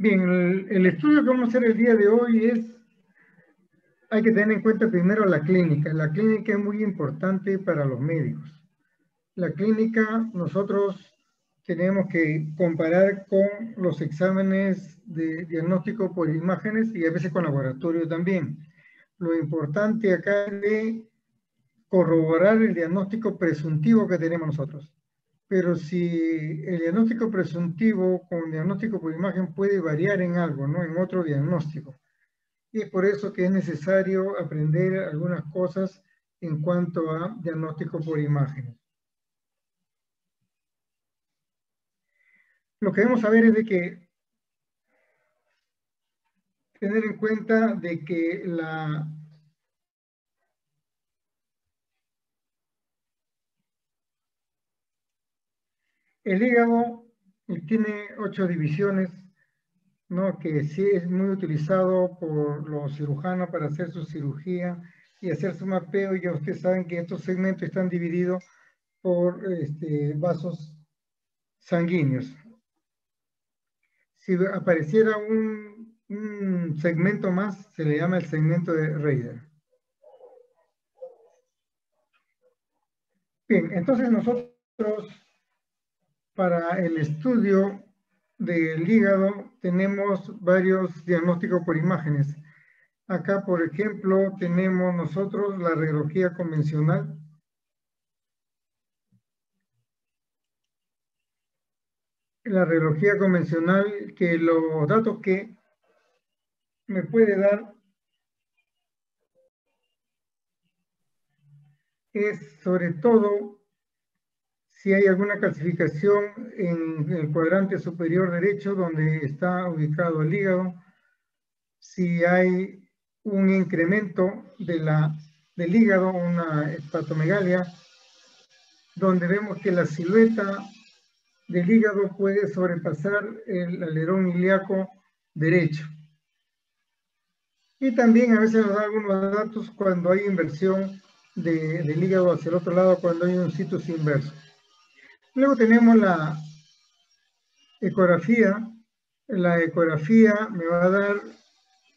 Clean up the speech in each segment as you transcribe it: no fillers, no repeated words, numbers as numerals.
Bien, el estudio que vamos a hacer el día de hoy hay que tener en cuenta primero la clínica. La clínica es muy importante para los médicos. La clínica nosotros tenemos que comparar con los exámenes de diagnóstico por imágenes y a veces con laboratorio también. Lo importante acá es de corroborar el diagnóstico presuntivo que tenemos nosotros. Pero si el diagnóstico presuntivo con diagnóstico por imagen puede variar en algo, ¿no? En otro diagnóstico. Y es por eso que es necesario aprender algunas cosas en cuanto a diagnóstico por imágenes. Lo que debemos saber es de que tener en cuenta de que el hígado tiene 8 divisiones, ¿no? Que sí es muy utilizado por los cirujanos para hacer su cirugía y hacer su mapeo. Y ya ustedes saben que estos segmentos están divididos por vasos sanguíneos. Si apareciera un segmento más, se le llama el segmento de Reider. Bien, entonces nosotros para el estudio del hígado tenemos varios diagnósticos por imágenes. Acá, por ejemplo, tenemos nosotros la radiología convencional. La radiología convencional, que los datos que me puede dar es sobre todo si hay alguna calcificación en el cuadrante superior derecho donde está ubicado el hígado, si hay un incremento del hígado, una hepatomegalia, donde vemos que la silueta del hígado puede sobrepasar el alerón ilíaco derecho. Y también a veces nos da algunos datos cuando hay inversión del hígado hacia el otro lado, cuando hay un situs inverso. Luego tenemos la ecografía. La ecografía me va a dar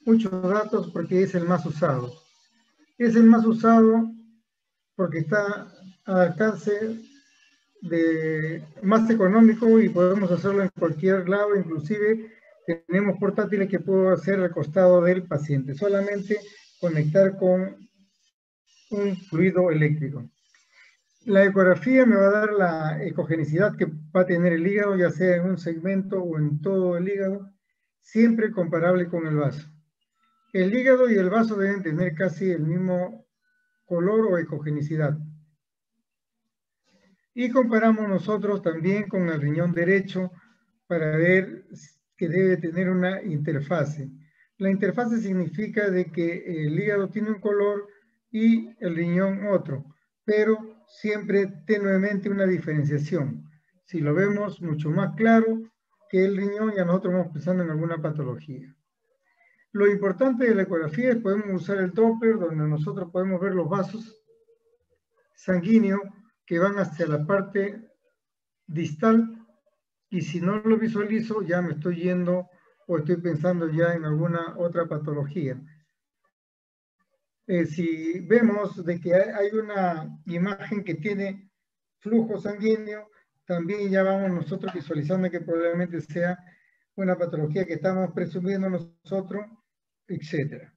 muchos datos porque es el más usado. Es el más usado porque está al alcance más económico y podemos hacerlo en cualquier lado, inclusive tenemos portátiles que puedo hacer al costado del paciente, solamente conectar con un fluido eléctrico. La ecografía me va a dar la ecogenicidad que va a tener el hígado, ya sea en un segmento o en todo el hígado, siempre comparable con el vaso. El hígado y el vaso deben tener casi el mismo color o ecogenicidad. Y comparamos nosotros también con el riñón derecho para ver que debe tener una interfase. La interfase significa de que el hígado tiene un color y el riñón otro, pero siempre tenuemente una diferenciación. Si lo vemos mucho más claro que el riñón, ya nosotros vamos pensando en alguna patología. Lo importante de la ecografía es que podemos usar el Doppler, donde nosotros podemos ver los vasos sanguíneos que van hacia la parte distal, y si no lo visualizo ya me estoy yendo o estoy pensando ya en alguna otra patología. Si vemos de que hay una imagen que tiene flujo sanguíneo, también ya vamos nosotros visualizando que probablemente sea una patología que estamos presumiendo nosotros, etc.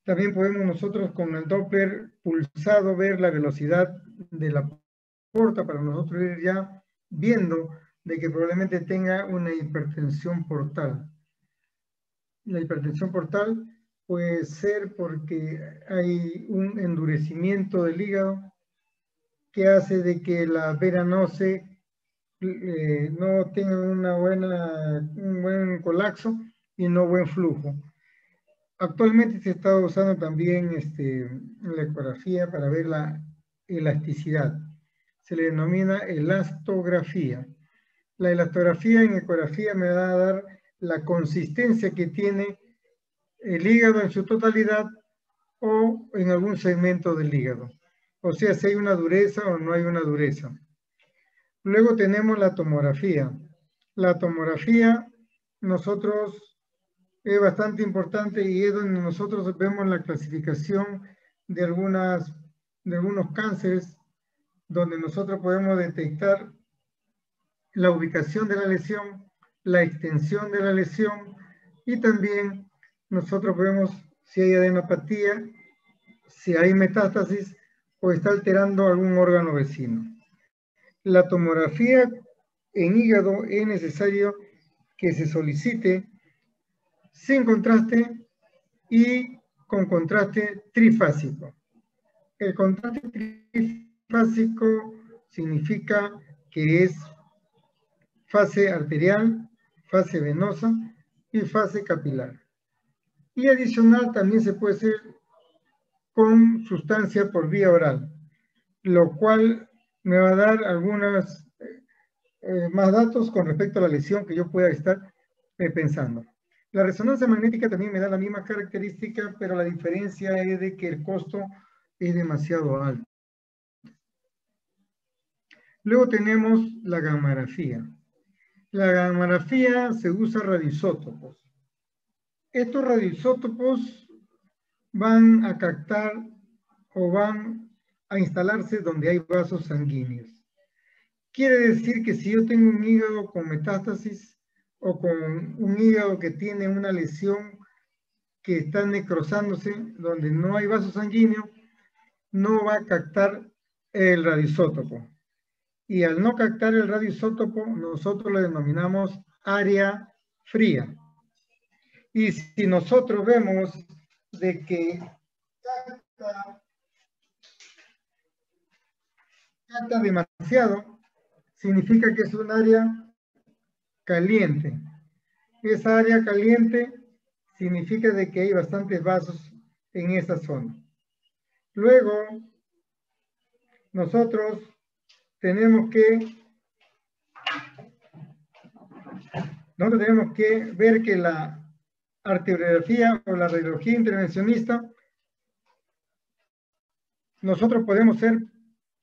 También podemos nosotros con el Doppler pulsado ver la velocidad de la porta para nosotros ir ya viendo de que probablemente tenga una hipertensión portal. La hipertensión portal puede ser porque hay un endurecimiento del hígado que hace de que la vena no tenga un buen colapso y no buen flujo. Actualmente se está usando también la ecografía para ver la elasticidad. Se le denomina elastografía. La elastografía en ecografía me va a dar la consistencia que tiene el hígado en su totalidad o en algún segmento del hígado. O sea, si hay una dureza o no hay una dureza. Luego tenemos la tomografía. La tomografía nosotros es bastante importante y es donde nosotros vemos la clasificación de algunos cánceres, donde nosotros podemos detectar la ubicación de la lesión, la extensión de la lesión y también nosotros vemos si hay adenopatía, si hay metástasis o está alterando algún órgano vecino. La tomografía en hígado es necesario que se solicite sin contraste y con contraste trifásico. El contraste trifásico significa que es fase arterial, fase venosa y fase capilar. Y adicional también se puede hacer con sustancia por vía oral, lo cual me va a dar algunos más datos con respecto a la lesión que yo pueda estar pensando. La resonancia magnética también me da la misma característica, pero la diferencia es de que el costo es demasiado alto. Luego tenemos la gamografía. La gamografía se usa radioisótopos. Estos radioisótopos van a captar o van a instalarse donde hay vasos sanguíneos. Quiere decir que si yo tengo un hígado con metástasis o con un hígado que tiene una lesión que está necrosándose, donde no hay vaso sanguíneo, no va a captar el radioisótopo. Y al no captar el radioisótopo, nosotros lo denominamos área fría. Y si nosotros vemos de que capta demasiado, significa que es un área caliente. Esa área caliente significa de que hay bastantes vasos en esa zona. Luego, nosotros tenemos que ver que la arteriografía o la radiología intervencionista, nosotros podemos hacer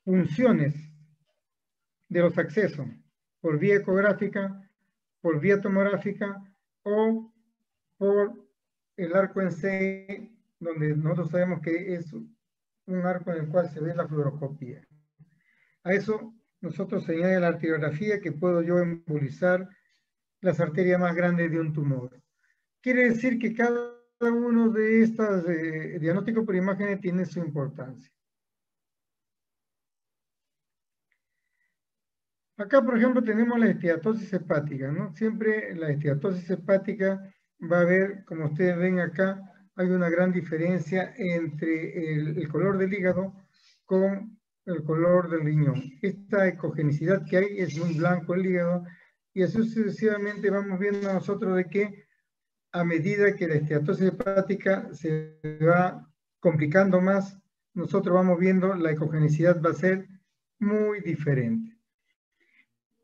funciones de los accesos por vía ecográfica, por vía tomográfica o por el arco en C, donde nosotros sabemos que es un arco en el cual se ve la fluoroscopía. A eso nosotros se añade la arteriografía, que puedo yo embolizar las arterias más grandes de un tumor. Quiere decir que cada uno de estos diagnósticos por imágenes tiene su importancia. Acá, por ejemplo, tenemos la esteatosis hepática, ¿no? Siempre la esteatosis hepática va a haber, como ustedes ven acá, hay una gran diferencia entre el color del hígado con el color del riñón. Esta ecogenicidad que hay es muy blanco el hígado y así sucesivamente vamos viendo nosotros de que a medida que la esteatosis hepática se va complicando más, nosotros vamos viendo la ecogenicidad va a ser muy diferente.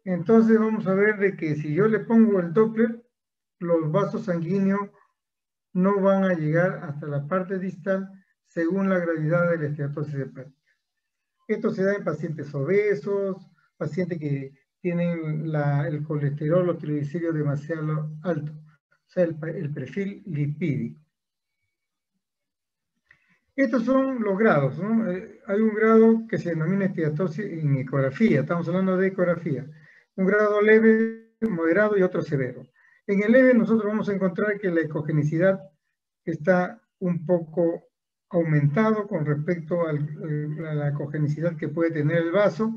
Entonces vamos a ver de que si yo le pongo el Doppler, los vasos sanguíneos no van a llegar hasta la parte distal según la gravedad de la esteatosis hepática. Esto se da en pacientes obesos, pacientes que tienen el colesterol o triglicéridos demasiado alto, o sea, el perfil lipídico. Estos son los grados, ¿no? Hay un grado que se denomina esteatosis en ecografía, estamos hablando de ecografía. Un grado leve, moderado y otro severo. En el leve nosotros vamos a encontrar que la ecogenicidad está un poco aumentado con respecto a la ecogenicidad que puede tener el vaso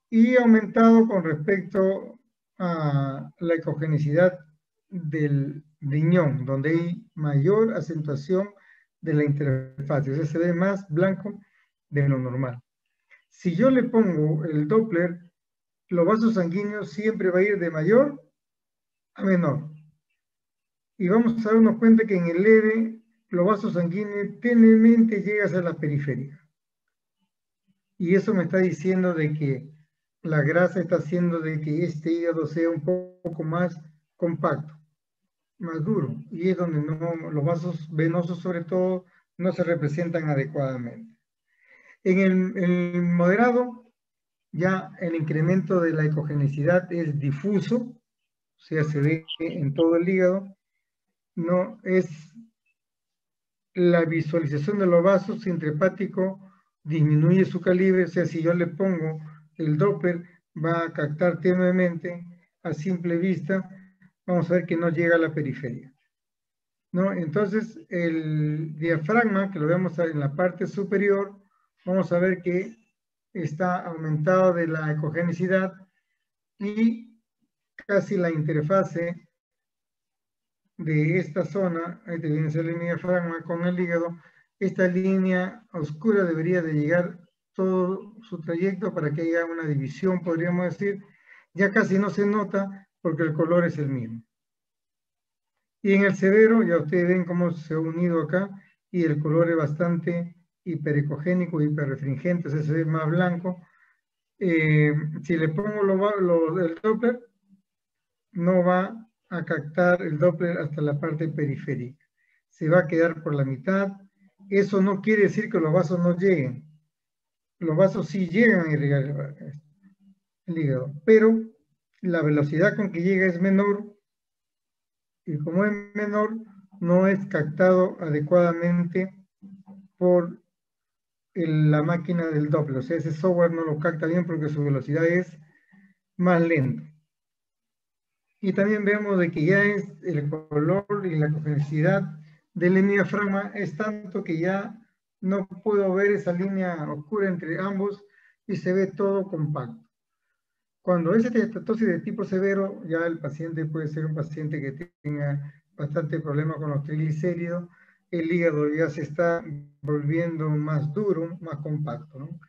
y aumentado con respecto a la ecogenicidad del riñón, donde hay mayor acentuación de la interfaz, o sea, se ve más blanco de lo normal. Si yo le pongo el Doppler, los vasos sanguíneos siempre va a ir de mayor a menor. Y vamos a darnos cuenta que en el leve, los vasos sanguíneos tenuemente llegan a la periferia. Y eso me está diciendo de que la grasa está haciendo de que este hígado sea un poco más compacto, más duro. Y es donde los vasos venosos, sobre todo, no se representan adecuadamente. En el moderado, ya el incremento de la ecogenicidad es difuso, o sea, se ve en todo el hígado, no es la visualización de los vasos intrahepático, disminuye su calibre, o sea, si yo le pongo el Doppler, va a captar tenuemente a simple vista, vamos a ver que no llega a la periferia, ¿no? Entonces, el diafragma, que lo vemos en la parte superior, vamos a ver que está aumentado de la ecogenicidad y casi la interfase de esta zona, ahí te viene esa línea diafragma con el hígado, esta línea oscura debería de llegar todo su trayecto para que haya una división, podríamos decir, ya casi no se nota porque el color es el mismo. Y en el severo, ya ustedes ven cómo se ha unido acá, y el color es bastante hiperecogénico, hiperrefringente, o sea, se ve más blanco. Si le pongo el Doppler, no va a captar el Doppler hasta la parte periférica. Se va a quedar por la mitad. Eso no quiere decir que los vasos no lleguen. Los vasos sí llegan a irrigar el hígado, pero la velocidad con que llega es menor, y como es menor, no es captado adecuadamente por la máquina del Doppler. O sea, ese software no lo capta bien porque su velocidad es más lenta. Y también vemos de que ya es el color y la ecogenicidad del diafragma es tanto que ya no puedo ver esa línea oscura entre ambos y se ve todo compacto. Cuando es estatosis de tipo severo, ya el paciente puede ser un paciente que tenga bastante problema con los triglicéridos, el hígado ya se está volviendo más duro, más compacto, ¿no?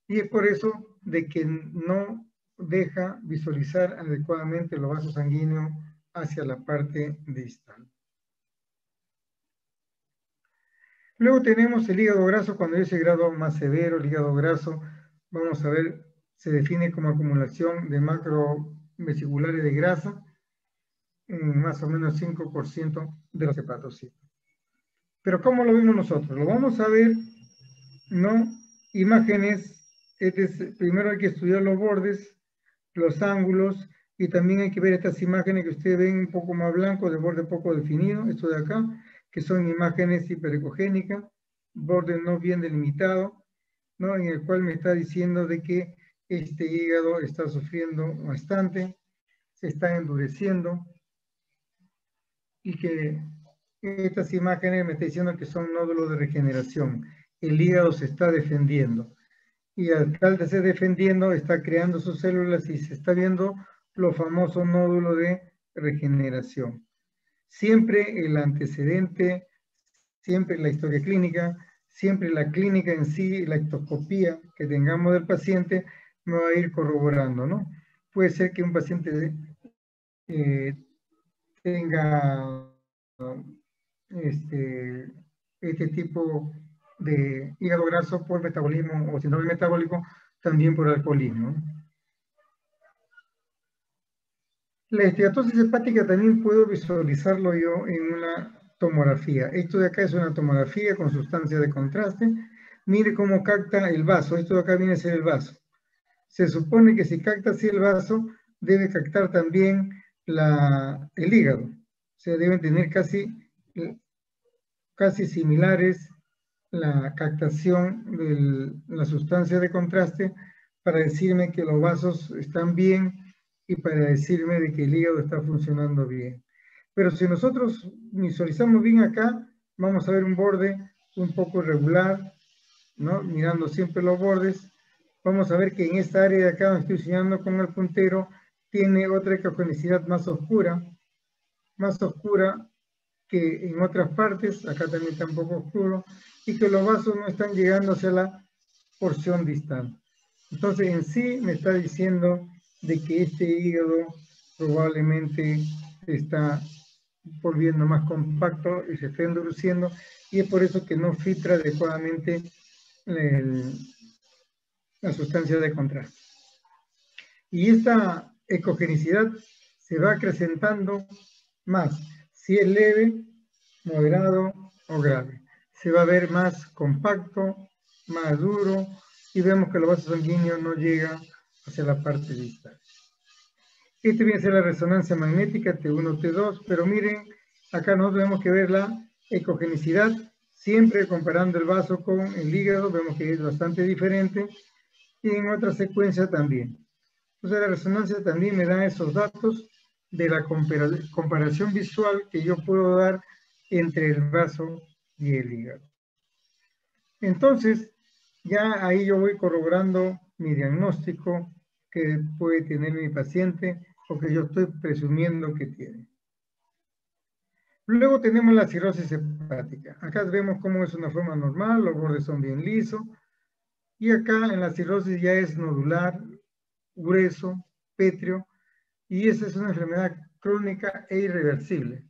Y es por eso de que no deja visualizar adecuadamente los vasos sanguíneos hacia la parte distal. Luego tenemos el hígado graso, cuando es el grado más severo, el hígado graso, vamos a ver, se define como acumulación de macrovesiculares de grasa en más o menos 5% de los hepatocitos. Pero ¿cómo lo vemos nosotros? Lo vamos a ver, ¿no? Imágenes, primero hay que estudiar los bordes, los ángulos, y también hay que ver estas imágenes que ustedes ven un poco más blanco, de borde poco definido, esto de acá, que son imágenes hiperecogénicas, borde no bien delimitado, ¿no? En el cual me está diciendo de que este hígado está sufriendo bastante, se está endureciendo, y que estas imágenes me están diciendo que son nódulos de regeneración. El hígado se está defendiendo. Y al estarse defendiendo, está creando sus células y se está viendo los famosos nódulos de regeneración. Siempre el antecedente, siempre la historia clínica, siempre la clínica en sí, la ectoscopía que tengamos del paciente, me va a ir corroborando, ¿no? Puede ser que un paciente tenga este tipo de hígado graso por metabolismo o síndrome metabólico, también por alcoholismo. La esteatosis hepática también puedo visualizarlo yo en una tomografía. Esto de acá es una tomografía con sustancia de contraste. Mire cómo capta el vaso. Esto de acá viene a ser el vaso. Se supone que si capta así el vaso, debe captar también el hígado. O sea, deben tener casi similares la captación de la sustancia de contraste para decirme que los vasos están bien y para decirme de que el hígado está funcionando bien. Pero si nosotros visualizamos bien acá, vamos a ver un borde un poco irregular, ¿no? Mirando siempre los bordes, vamos a ver que en esta área de acá donde estoy señalando con el puntero, tiene otra ecogenicidad más oscura que en otras partes, acá también está un poco oscuro, y que los vasos no están llegando hacia la porción distal. Entonces, en sí me está diciendo de que este hígado probablemente se está volviendo más compacto y se está endureciendo, y es por eso que no filtra adecuadamente la sustancia de contraste. Y esta ecogenicidad se va acrecentando más si es leve, moderado o grave. Se va a ver más compacto, más duro, y vemos que los vasos sanguíneos no llegan hacia la parte distal. Este viene a ser la resonancia magnética T1, T2, pero miren, acá nosotros vemos que ver la ecogenicidad, siempre comparando el vaso con el hígado, vemos que es bastante diferente, y en otra secuencia también. Entonces la resonancia también me da esos datos de la comparación visual que yo puedo dar entre el vaso y el hígado. Entonces, ya ahí yo voy corroborando mi diagnóstico que puede tener mi paciente o que yo estoy presumiendo que tiene. Luego tenemos la cirrosis hepática. Acá vemos cómo es una forma normal, los bordes son bien lisos. Y acá en la cirrosis ya es nodular, grueso, pétreo, y esa es una enfermedad crónica e irreversible.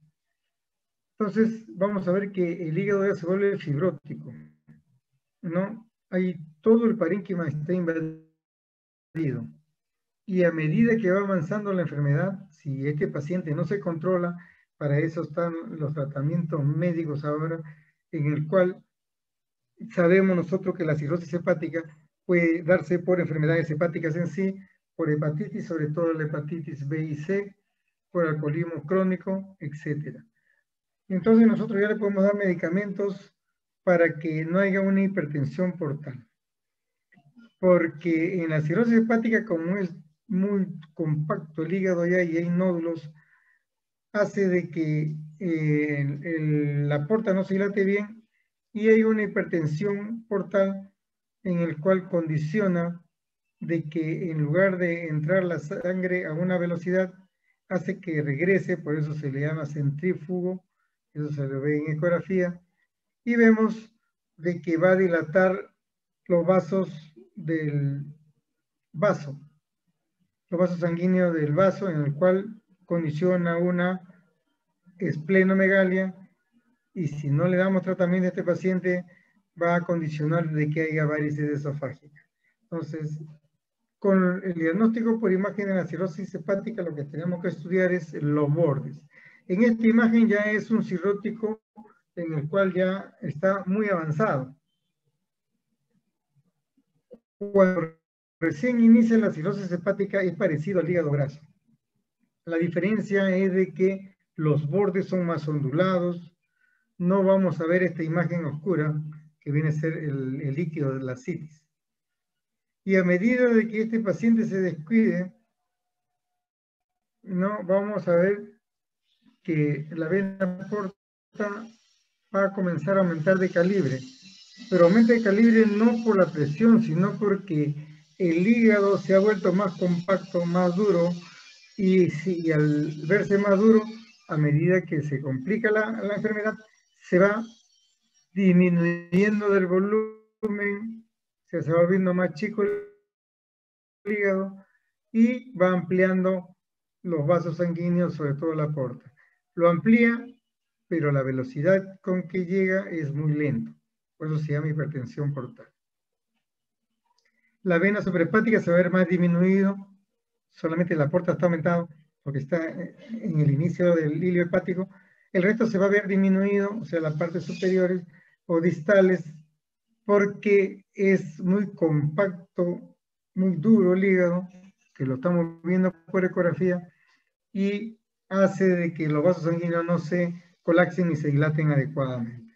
Entonces, vamos a ver que el hígado ya se vuelve fibrótico, ¿no? Ahí todo el parénquima está invadido. Y a medida que va avanzando la enfermedad, si este paciente no se controla, para eso están los tratamientos médicos ahora, en el cual sabemos nosotros que la cirrosis hepática puede darse por enfermedades hepáticas en sí, por hepatitis, sobre todo la hepatitis B y C, por alcoholismo crónico, etc. Entonces nosotros ya le podemos dar medicamentos para que no haya una hipertensión portal. Porque en la cirrosis hepática, como es muy compacto el hígado ya y hay nódulos, hace de que la porta no se dilate bien y hay una hipertensión portal en el cual condiciona de que en lugar de entrar la sangre a una velocidad, hace que regrese, por eso se le llama centrífugo, eso se lo ve en ecografía, y vemos de que va a dilatar los vasos del vaso, los vasos sanguíneos del vaso, en el cual condiciona una esplenomegalia, y si no le damos tratamiento a este paciente, va a condicionar de que haya varices esofágicas. Entonces, con el diagnóstico por imagen de la cirrosis hepática, lo que tenemos que estudiar es los bordes. En esta imagen ya es un cirrótico en el cual ya está muy avanzado. Cuando recién inicia la cirrosis hepática es parecido al hígado graso. La diferencia es de que los bordes son más ondulados, no vamos a ver esta imagen oscura que viene a ser el líquido de la citis. Y a medida de que este paciente se descuide, no vamos a ver que la vena porta va a comenzar a aumentar de calibre, pero aumenta de calibre no por la presión, sino porque el hígado se ha vuelto más compacto, más duro, y al verse más duro, a medida que se complica la enfermedad, se va disminuyendo del volumen, se va volviendo más chico el hígado y va ampliando los vasos sanguíneos, sobre todo la porta. Lo amplía, pero la velocidad con que llega es muy lento. Por eso se llama hipertensión portal. La vena suprahepática se va a ver más disminuido, solamente la porta está aumentado porque está en el inicio del hilo hepático. El resto se va a ver disminuido, o sea, las partes superiores o distales, porque es muy compacto, muy duro el hígado, que lo estamos viendo por ecografía, y hace de que los vasos sanguíneos no se colapsen y se dilaten adecuadamente.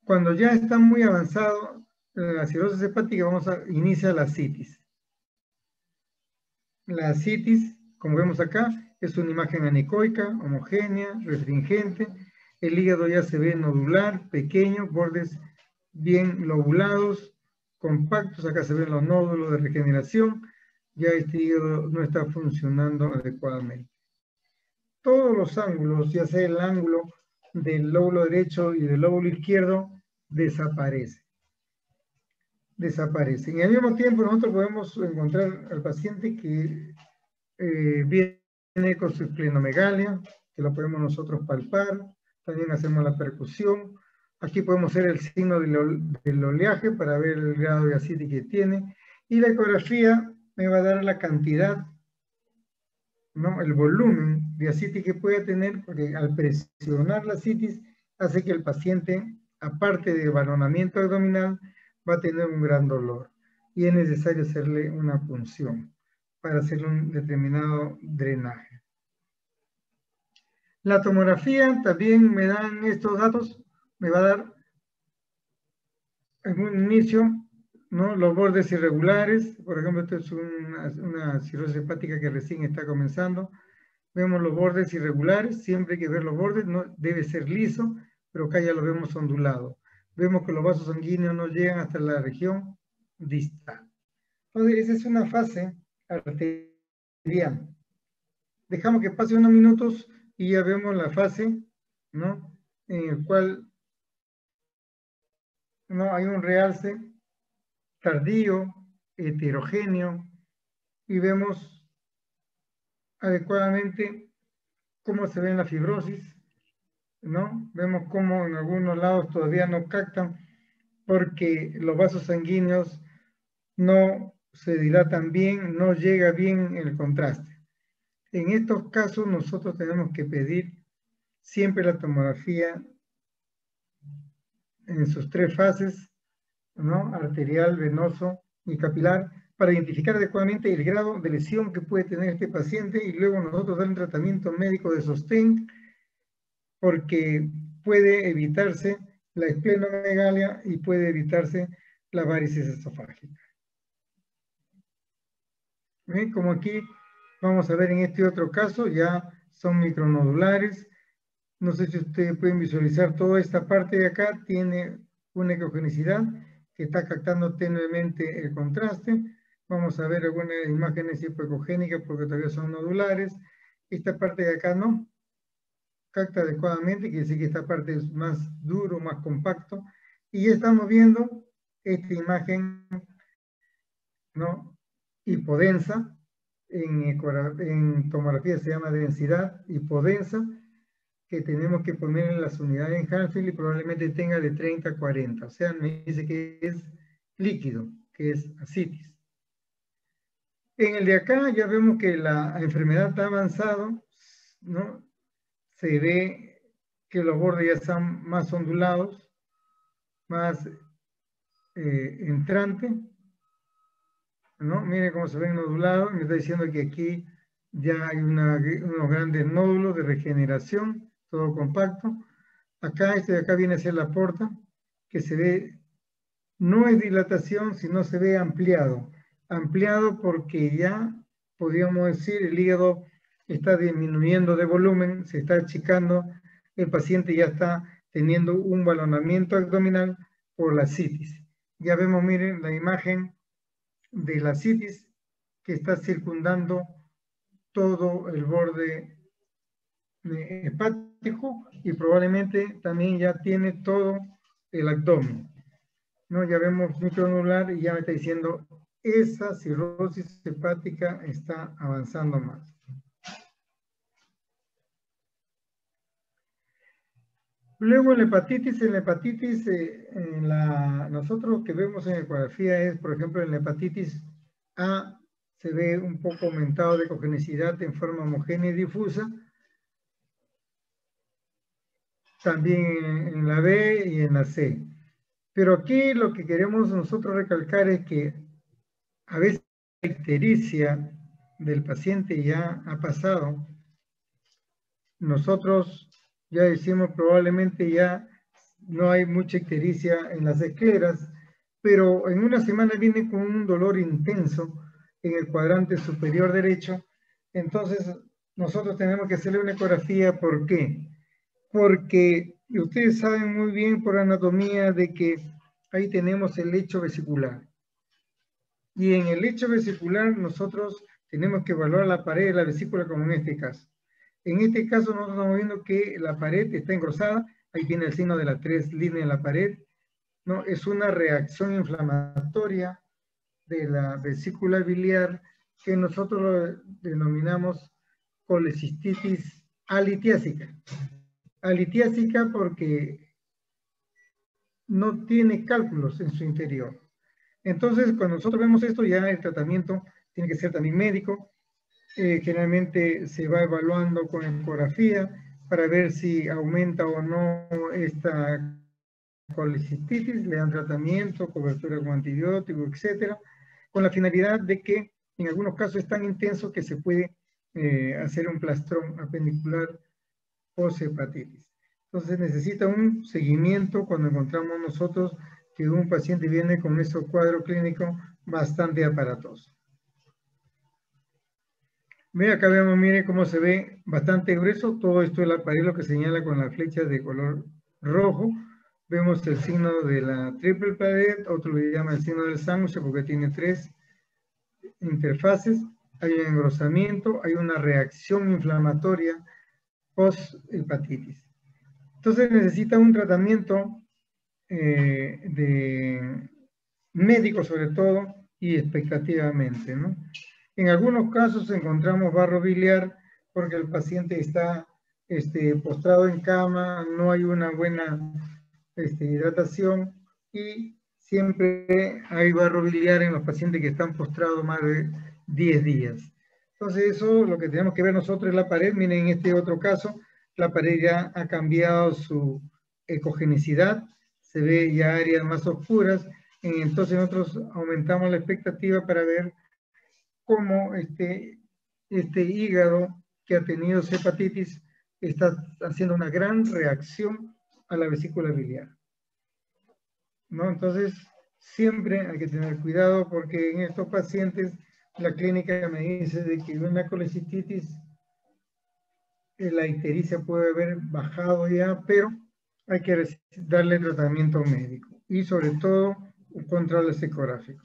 Cuando ya está muy avanzado la cirrosis hepática, inicia la citis. La citis, como vemos acá, es una imagen anecoica, homogénea, restringente. El hígado ya se ve nodular, pequeño, bordes bien lobulados, compactos. Acá se ven los nódulos de regeneración. Ya este hígado no está funcionando adecuadamente. Todos los ángulos, ya sea el ángulo del lóbulo derecho y del lóbulo izquierdo, desaparecen. Y al mismo tiempo nosotros podemos encontrar al paciente que viene con su esplenomegalia, que lo podemos nosotros palpar, también hacemos la percusión. Aquí podemos hacer el signo del oleaje para ver el grado de ascitis que tiene, y la ecografía me va a dar la cantidad, ¿no? El volumen de ascitis que puede tener, porque al presionar la ascitis hace que el paciente, aparte de balonamiento abdominal, va a tener un gran dolor y es necesario hacerle una punción para hacer un determinado drenaje. La tomografía también me dan estos datos, me va a dar en un inicio, ¿no?, los bordes irregulares. Por ejemplo, esto es una cirrosis hepática que recién está comenzando. Vemos los bordes irregulares, siempre hay que ver los bordes, no debe ser liso, pero acá ya lo vemos ondulado. Vemos que los vasos sanguíneos no llegan hasta la región distal. Entonces, esa es una fase arterial. Dejamos que pase unos minutos y ya vemos la fase, ¿no?, en el cual no hay un realce tardío, heterogéneo, y vemos adecuadamente cómo se ve en la fibrosis, ¿no? Vemos cómo en algunos lados todavía no captan porque los vasos sanguíneos no se dilatan bien, no llega bien el contraste. En estos casos nosotros tenemos que pedir siempre la tomografía en sus tres fases, ¿no?, arterial, venoso y capilar, para identificar adecuadamente el grado de lesión que puede tener este paciente y luego nosotros dar un tratamiento médico de sostén, porque puede evitarse la esplenomegalia y puede evitarse la varices esofágica. ¿Ven? Como aquí vamos a ver en este otro caso, ya son micronodulares. No sé si ustedes pueden visualizar toda esta parte de acá, tiene una ecogenicidad que está captando tenuemente el contraste. Vamos a ver algunas imágenes hipoecogénicas porque todavía son nodulares. Esta parte de acá no capta adecuadamente, quiere decir que esta parte es más duro, más compacto. Y ya estamos viendo esta imagen, ¿no?, hipodensa. En tomografía se llama densidad hipodensa, que tenemos que poner en las unidades en Hadfield y probablemente tenga de 30 a 40. O sea, me dice que es líquido, que es ascitis. En el de acá ya vemos que la enfermedad está avanzado, ¿no? Se ve que los bordes ya están más ondulados, más entrante, ¿no? Miren cómo se ven nodulados. Me está diciendo que aquí ya hay unos grandes nódulos de regeneración, todo compacto. Acá, este de acá viene a ser la porta, que se ve, no es dilatación, sino se ve ampliado. Ampliado porque ya, podríamos decir, el hígado está disminuyendo de volumen, se está achicando, el paciente ya está teniendo un balonamiento abdominal por la ascitis. Ya vemos, miren, la imagen de la ascitis que está circundando todo el borde hepático y probablemente también ya tiene todo el abdomen, ¿no? Ya vemos micronodular y ya me está diciendo esa cirrosis hepática está avanzando más. Luego en la hepatitis nosotros que vemos en ecografía es, por ejemplo, en la hepatitis A se ve un poco aumentado de ecogenicidad en forma homogénea y difusa. También en la B y en la C. Pero aquí lo que queremos nosotros recalcar es que a veces la ictericia del paciente ya ha pasado. Nosotros ya decimos probablemente ya no hay mucha ictericia en las escleras, pero en una semana viene con un dolor intenso en el cuadrante superior derecho. Entonces nosotros tenemos que hacerle una ecografía. ¿Por qué? Porque ustedes saben muy bien por anatomía de que ahí tenemos el lecho vesicular. Y en el lecho vesicular nosotros tenemos que evaluar la pared de la vesícula como en este caso. En este caso nosotros estamos viendo que la pared está engrosada, ahí tiene el signo de las 3 líneas en la pared, ¿no? Es una reacción inflamatoria de la vesícula biliar que nosotros lo denominamos colecistitis alitiásica. Alitiásica porque no tiene cálculos en su interior. Entonces, cuando nosotros vemos esto, ya el tratamiento tiene que ser también médico. Generalmente se va evaluando con ecografía para ver si aumenta o no esta colecistitis, le dan tratamiento, cobertura con antibiótico, etcétera, con la finalidad de que En algunos casos es tan intenso que se puede hacer un plastrón apendicular post-hepatitis. Entonces necesita un seguimiento cuando encontramos nosotros que un paciente viene con ese cuadro clínico bastante aparatoso. Ve, acá vemos, mire cómo se ve bastante grueso. Todo esto es el aparello que señala con las flechas de color rojo. Vemos el signo de la triple pared, otro le llama el signo del sándwich porque tiene 3 interfaces. Hay un engrosamiento, hay una reacción inflamatoria post-hepatitis. Entonces necesita un tratamiento de médico sobre todo y expectativamente, ¿no? En algunos casos encontramos barro biliar porque el paciente está postrado en cama, no hay una buena hidratación y siempre hay barro biliar en los pacientes que están postrados más de 10 días. Entonces eso lo que tenemos que ver nosotros es la pared. Miren, en este otro caso, la pared ya ha cambiado su ecogenicidad, se ve ya áreas más oscuras, entonces nosotros aumentamos la expectativa para ver cómo este hígado que ha tenido hepatitis está haciendo una gran reacción a la vesícula biliar, ¿no? Entonces, siempre hay que tener cuidado porque en estos pacientes la clínica me dice de que una colecistitis, la ictericia puede haber bajado ya, pero hay que darle tratamiento médico y sobre todo un control ecográfico.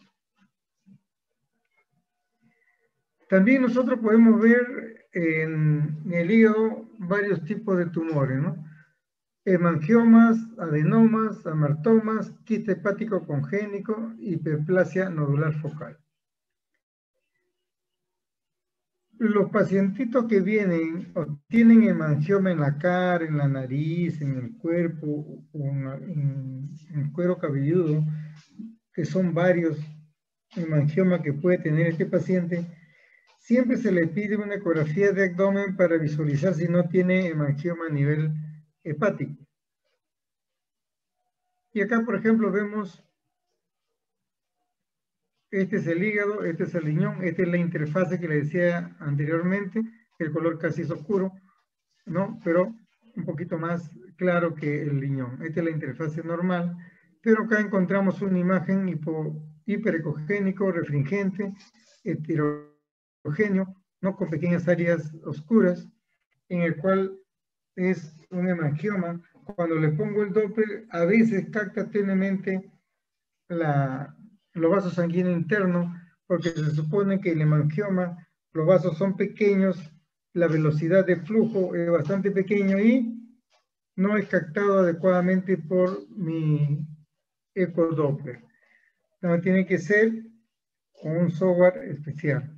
También nosotros podemos ver en el hígado varios tipos de tumores, ¿no? Hemangiomas, adenomas, amartomas, quiste hepático congénito, hiperplasia nodular focal. Los pacientitos que vienen o tienen hemangioma en la cara, en la nariz, en el cuerpo, o en el cuero cabelludo, que son varios hemangiomas que puede tener este paciente, siempre se le pide una ecografía de abdomen para visualizar si no tiene hemangioma a nivel hepático. Y acá, por ejemplo, vemos, este es el hígado, este es el riñón, esta es la interfase que le decía anteriormente, el color casi es oscuro, ¿no? Pero un poquito más claro que el riñón. Esta es la interfase normal, pero acá encontramos una imagen hiperecogénico, refringente, heterogéneo, ¿no? Con pequeñas áreas oscuras, en el cual es un hemangioma. Cuando le pongo el Doppler, a veces capta tenuemente los vasos sanguíneos internos, porque se supone que el hemangioma, los vasos son pequeños, la velocidad de flujo es bastante pequeño y no es captado adecuadamente por mi ecodoppler. No, tiene que ser con un software especial.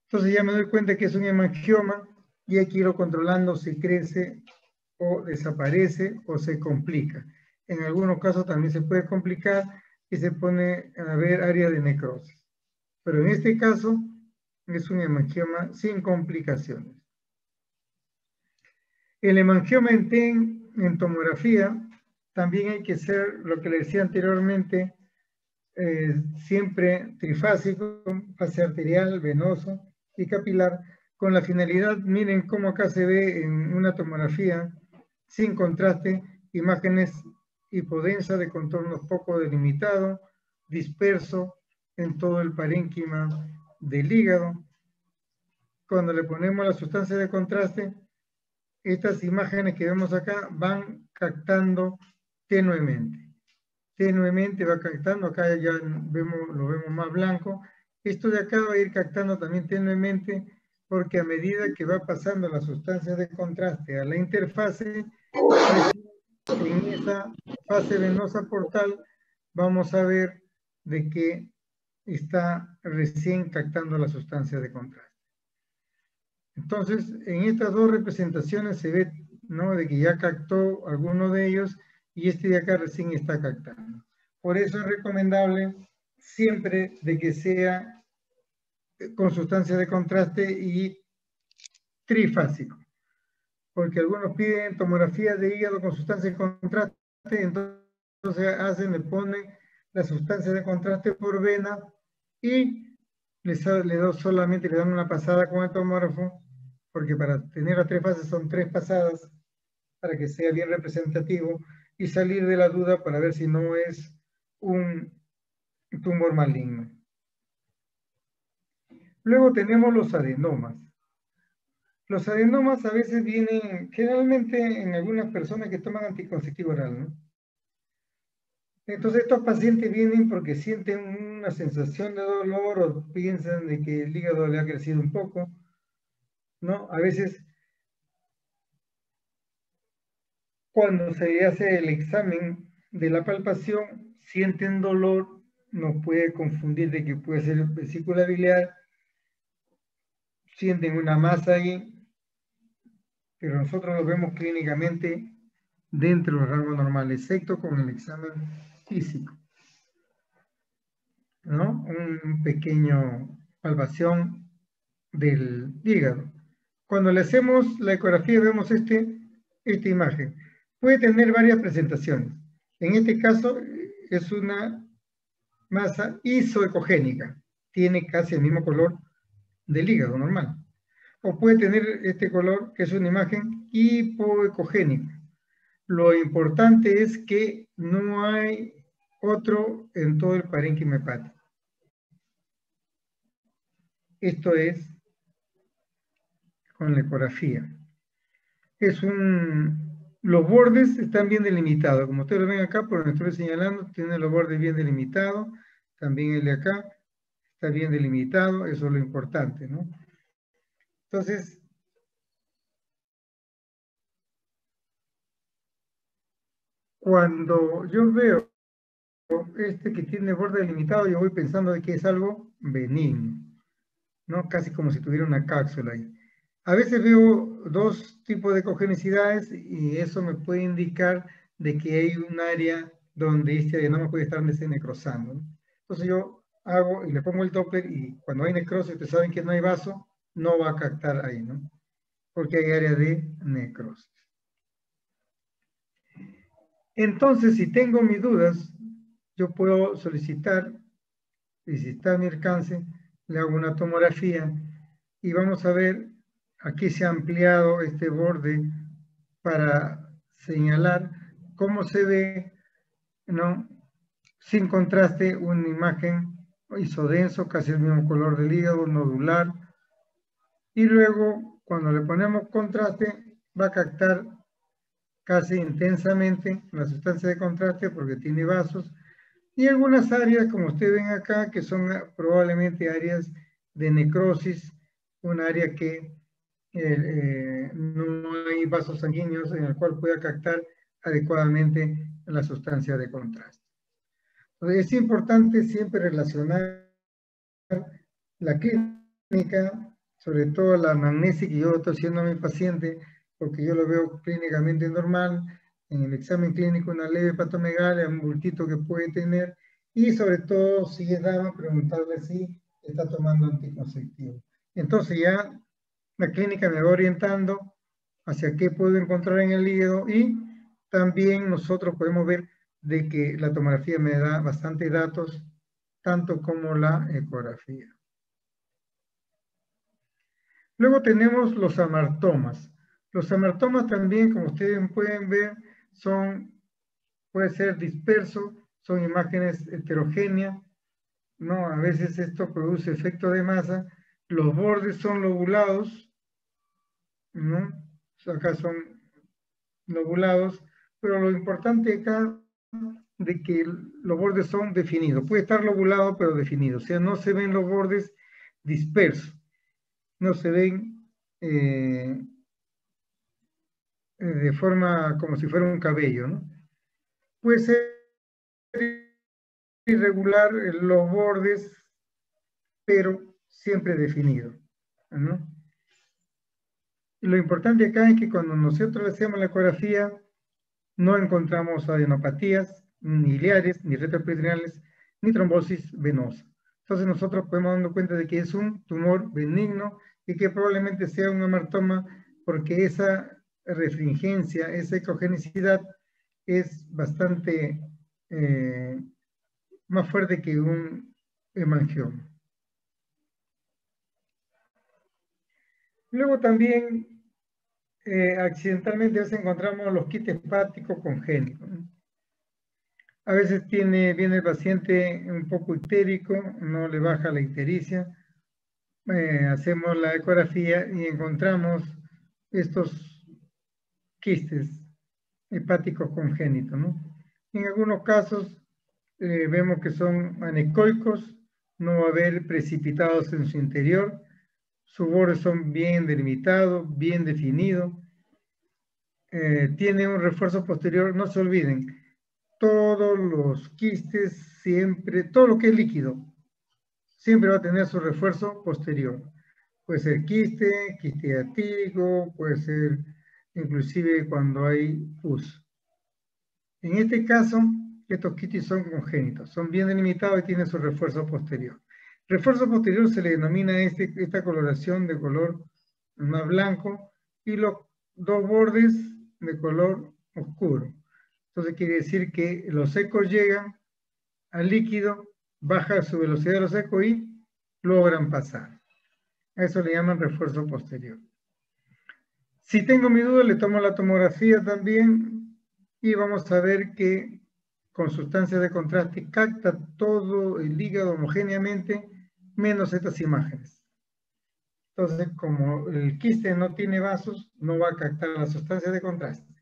Entonces ya me doy cuenta que es un hemangioma y hay que irlo controlando si crece o desaparece o se complica. En algunos casos también se puede complicar y se pone a ver área de necrosis. Pero en este caso es un hemangioma sin complicaciones. El hemangioma en tomografía también hay que hacer lo que le decía anteriormente, siempre trifásico, fase arterial, venoso y capilar, con la finalidad, miren cómo acá se ve en una tomografía sin contraste, imágenes hipodensas de contornos poco delimitados, disperso en todo el parénquima del hígado. Cuando le ponemos la sustancia de contraste, estas imágenes que vemos acá van captando tenuemente. Tenuemente va captando, acá ya lo vemos más blanco. Esto de acá va a ir captando también tenuemente, porque a medida que va pasando la sustancia de contraste a la interfase, en esa fase venosa portal vamos a ver de que está recién captando la sustancia de contraste. Entonces, en estas dos representaciones se ve, ¿no?, de que ya captó alguno de ellos y este de acá recién está captando. Por eso es recomendable siempre de que sea con sustancia de contraste y trifásico, porque algunos piden tomografía de hígado con sustancia de contraste, entonces le ponen la sustancia de contraste por vena y solamente le dan una pasada con el tomógrafo, porque para tener las 3 fases son 3 pasadas, para que sea bien representativo, y salir de la duda para ver si no es un tumor maligno. Luego tenemos los adenomas. Los adenomas a veces vienen, generalmente en algunas personas que toman anticonceptivo oral, ¿no? Entonces estos pacientes vienen porque sienten una sensación de dolor o piensan de que el hígado le ha crecido un poco, ¿no? A veces cuando se hace el examen de la palpación, sienten dolor, nos puede confundir de que puede ser vesícula biliar, sienten una masa ahí, pero nosotros lo vemos clínicamente dentro de los rangos normales, excepto con el examen físico, ¿no? Un pequeño palpación del hígado. Cuando le hacemos la ecografía vemos esta imagen. Puede tener varias presentaciones. En este caso es una masa isoecogénica. Tiene casi el mismo color del hígado normal. O puede tener este color que es una imagen hipoecogénica. Lo importante es que no hay otro en todo el parénquima hepático. Esto es con la ecografía. Los bordes están bien delimitados. Como ustedes lo ven acá, por lo que estoy señalando, tiene los bordes bien delimitados. También el de acá está bien delimitado. Eso es lo importante, ¿no? Entonces, cuando yo veo que tiene borde delimitado, yo voy pensando de que es algo benigno, ¿no? Casi como si tuviera una cápsula ahí. A veces veo 2 tipos de congenicidades y eso me puede indicar de que hay un área donde este adenoma puede estar necrosando, ¿no? Entonces yo hago y le pongo el Doppler y cuando hay necrosis, ustedes saben que no hay vaso, no va a captar ahí, ¿no? Porque hay área de necrosis. Entonces, si tengo mis dudas, yo puedo solicitar, y si está a mi alcance, le hago una tomografía y vamos a ver aquí se ha ampliado este borde para señalar cómo se ve, ¿no? Sin contraste, una imagen isodenso, casi el mismo color del hígado, nodular. Y luego, cuando le ponemos contraste, va a captar casi intensamente la sustancia de contraste porque tiene vasos. Y algunas áreas, como ustedes ven acá, que son probablemente áreas de necrosis, un área que no hay vasos sanguíneos en el cual pueda captar adecuadamente la sustancia de contraste. Entonces, es importante siempre relacionar la clínica, sobre todo la anamnesis que yo estoy haciendo a mi paciente, porque yo lo veo clínicamente normal, en el examen clínico una leve hepatomegalia, un bultito que puede tener, y sobre todo si es dama, preguntarle si está tomando anticonceptivo. Entonces ya la clínica me va orientando hacia qué puedo encontrar en el hígado y también nosotros podemos ver de que la tomografía me da bastantes datos, tanto como la ecografía. Luego tenemos los amartomas. Los amartomas también, como ustedes pueden ver, puede ser disperso, son imágenes heterogéneas, ¿no? A veces esto produce efecto de masa. Los bordes son lobulados, ¿no? Acá son lobulados, pero lo importante acá de que los bordes son definidos. Puede estar lobulado, pero definido. O sea, no se ven los bordes dispersos. No se ven de forma como si fuera un cabello, ¿no? Puede ser irregular los bordes, pero siempre definido, ¿no? Y lo importante acá es que cuando nosotros hacemos la ecografía, no encontramos adenopatías, ni biliares, ni retroperitoneales, ni trombosis venosa. Entonces nosotros podemos darnos cuenta de que es un tumor benigno y que probablemente sea un hematoma porque esa restringencia, esa ecogenicidad es bastante más fuerte que un hemangioma. Luego también, accidentalmente, a veces encontramos los quistes hepáticos congénitos, ¿no? A veces viene el paciente un poco ictérico, no le baja la ictericia, hacemos la ecografía y encontramos estos quistes hepáticos congénitos, ¿no? En algunos casos vemos que son anecoicos, no va a haber precipitados en su interior, sus bordes son bien delimitados, bien definidos, tiene un refuerzo posterior, no se olviden, todos los quistes siempre, todo lo que es líquido, siempre va a tener su refuerzo posterior. Puede ser quiste diatírico, puede ser inclusive cuando hay pus. En este caso, estos quistes son congénitos, son bien delimitados y tienen su refuerzo posterior. Refuerzo posterior se le denomina esta coloración de color más blanco y los dos bordes de color oscuro. Entonces quiere decir que los ecos llegan al líquido, baja su velocidad de los ecos y logran pasar. A eso le llaman refuerzo posterior. Si tengo mi duda, le tomo la tomografía también y vamos a ver que con sustancias de contraste capta todo el hígado homogéneamente, menos estas imágenes. Entonces, como el quiste no tiene vasos, no va a captar las sustancias de contraste.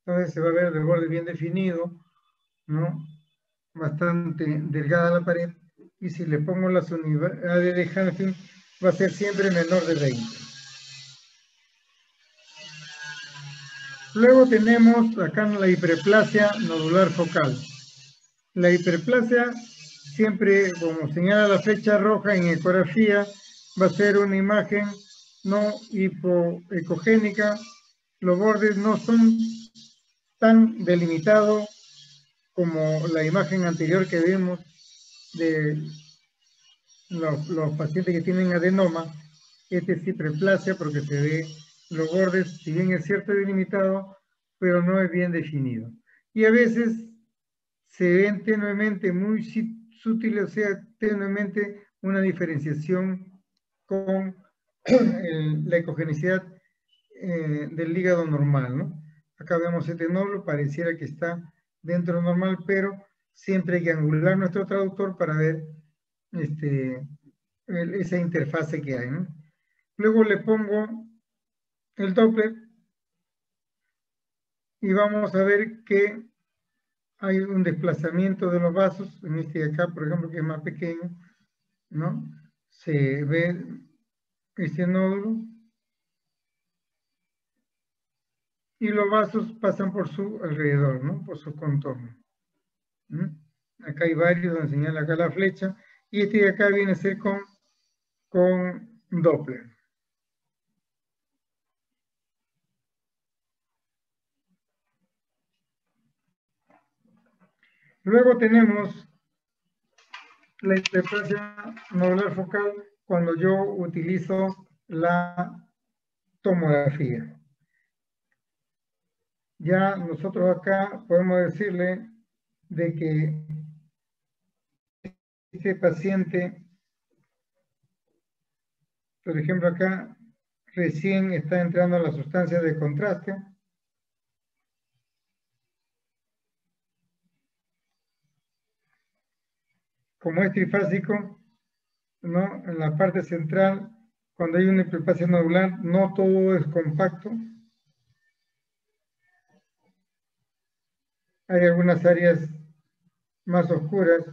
Entonces se va a ver el borde bien definido, ¿no? Bastante delgada la pared, y si le pongo las unidades de Hanfin, va a ser siempre menor de 20. Luego tenemos acá la hiperplasia nodular focal. La hiperplasia, siempre como señala la flecha roja en ecografía, va a ser una imagen no hipoecogénica. Los bordes no son tan delimitados como la imagen anterior que vimos de los pacientes que tienen adenoma. Este es hiperplasia porque se ve los bordes, si bien es cierto delimitado, pero no es bien definido. Y a veces se ven tenuemente, muy sutiles, o sea, tenuemente una diferenciación con la ecogenicidad del hígado normal, ¿no? Acá vemos este nódulo, pareciera que está dentro de lo normal, pero siempre hay que angular nuestro traductor para ver esa interfase que hay, ¿no? Luego le pongo el Doppler y vamos a ver que hay un desplazamiento de los vasos, en este de acá, por ejemplo, que es más pequeño, ¿no? Se ve este nódulo y los vasos pasan por su alrededor, ¿no? Por su contorno. Acá hay varios, donde señala acá la flecha, y este de acá viene a ser con Doppler. Luego tenemos la hiperplasia nodular focal cuando yo utilizo la tomografía. Ya nosotros acá podemos decirle de que este paciente, por ejemplo acá, recién está entrando a la sustancia de contraste. Como es trifásico, ¿no? En la parte central, cuando hay una hiperplasia nodular, no todo es compacto. Hay algunas áreas más oscuras.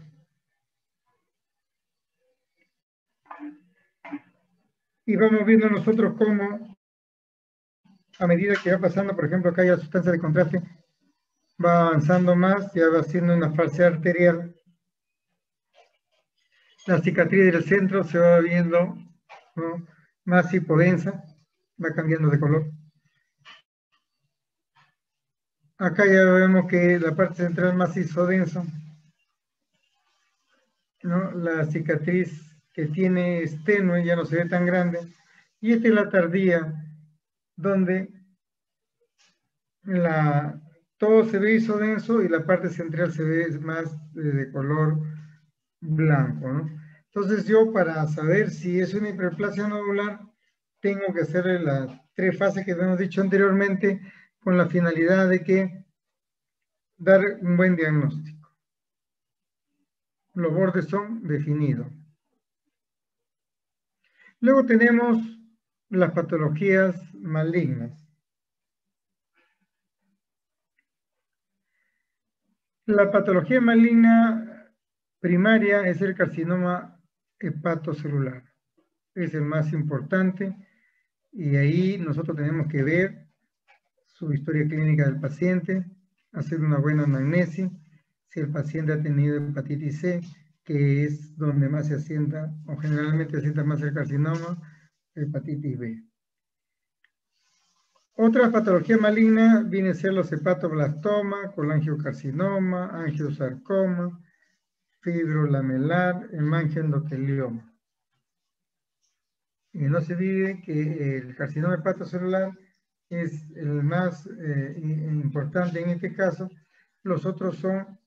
Y vamos viendo nosotros cómo, a medida que va pasando, por ejemplo, acá hay la sustancia de contraste, va avanzando más, ya va haciendo una falsedad arterial. La cicatriz del centro se va viendo, ¿no?, más hipodensa, va cambiando de color. Acá ya vemos que la parte central más isodensa, ¿no? La cicatriz que tiene es tenue, ya no se ve tan grande. Y esta es la tardía, donde todo se ve isodenso y la parte central se ve más de color blanco, ¿no? Entonces yo, para saber si es una hiperplasia nodular, tengo que hacerle las 3 fases que hemos dicho anteriormente con la finalidad de que dar un buen diagnóstico. Los bordes son definidos. Luego tenemos las patologías malignas. La patología maligna primaria es el carcinoma hepatocelular. Es el más importante y ahí nosotros tenemos que ver su historia clínica del paciente, hacer una buena anamnesis, si el paciente ha tenido hepatitis C, que es donde más se asienta, o generalmente se asienta más el carcinoma, hepatitis B. Otra patología maligna viene a ser los hepatoblastomas, colangiocarcinoma, angiosarcoma, fibrolamelar, hemangioendotelioma. Y no se olvide que el carcinoma hepatocelular es el más importante en este caso. Los otros son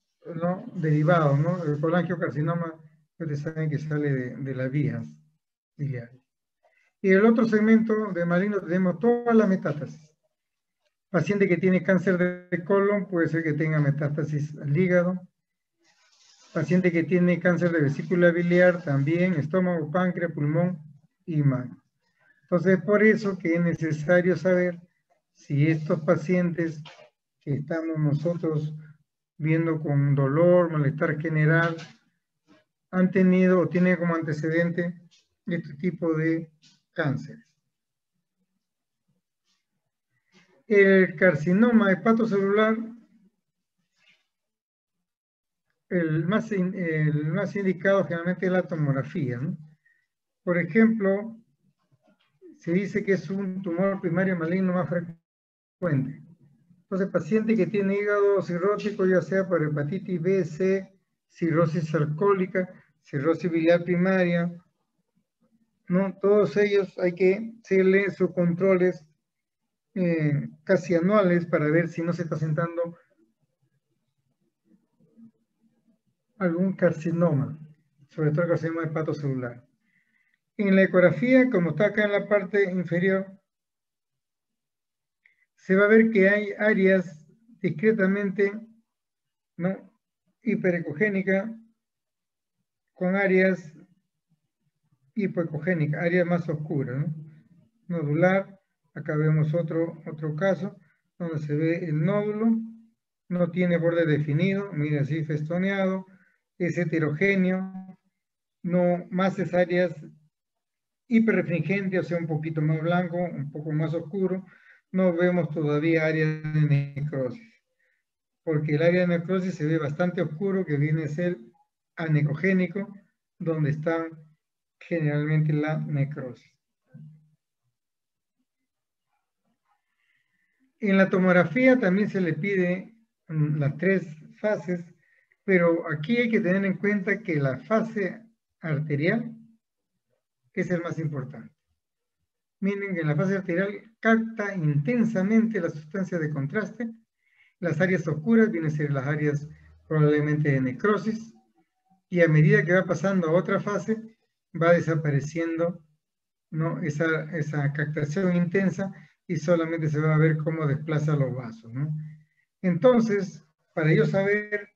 derivados, ¿no? El colangiocarcinoma, ustedes saben que sale de las vías biliares. Y el otro segmento de maligno tenemos todas las metástasis. Paciente que tiene cáncer de colon puede ser que tenga metástasis al hígado. Paciente que tiene cáncer de vesícula biliar también, estómago, páncreas, pulmón y mano. Entonces, por eso que es necesario saber si estos pacientes que estamos nosotros viendo con dolor, malestar general, han tenido o tienen como antecedente este tipo de cánceres. El carcinoma hepatocelular, el más indicado generalmente es la tomografía, ¿no? Por ejemplo, se dice que es un tumor primario maligno más frecuente. Entonces, paciente que tiene hígado cirrótico, ya sea por hepatitis B, C, cirrosis alcohólica, cirrosis biliar primaria, ¿no? Todos ellos hay que hacerle sus controles casi anuales para ver si no se está sentando algún carcinoma, sobre todo el carcinoma hepatocelular. En la ecografía, como está acá en la parte inferior, se va a ver que hay áreas discretamente, ¿no?, hiperecogénicas con áreas hipoecogénicas, áreas más oscuras, ¿no? Nodular, acá vemos otro caso donde se ve el nódulo, no tiene borde definido, mira así festoneado, es heterogéneo, no más es áreas hiperrefringentes, o sea, un poquito más blanco, un poco más oscuro, no vemos todavía áreas de necrosis, porque el área de necrosis se ve bastante oscuro, que viene a ser anecogénico, donde está generalmente la necrosis. En la tomografía también se le pide las 3 fases, pero aquí hay que tener en cuenta que la fase arterial es el más importante. Miren que en la fase arterial capta intensamente la sustancia de contraste. Las áreas oscuras vienen a ser las áreas probablemente de necrosis, y a medida que va pasando a otra fase, va desapareciendo, ¿no?, esa captación intensa, y solamente se va a ver cómo desplaza los vasos, ¿no? Entonces, para yo saber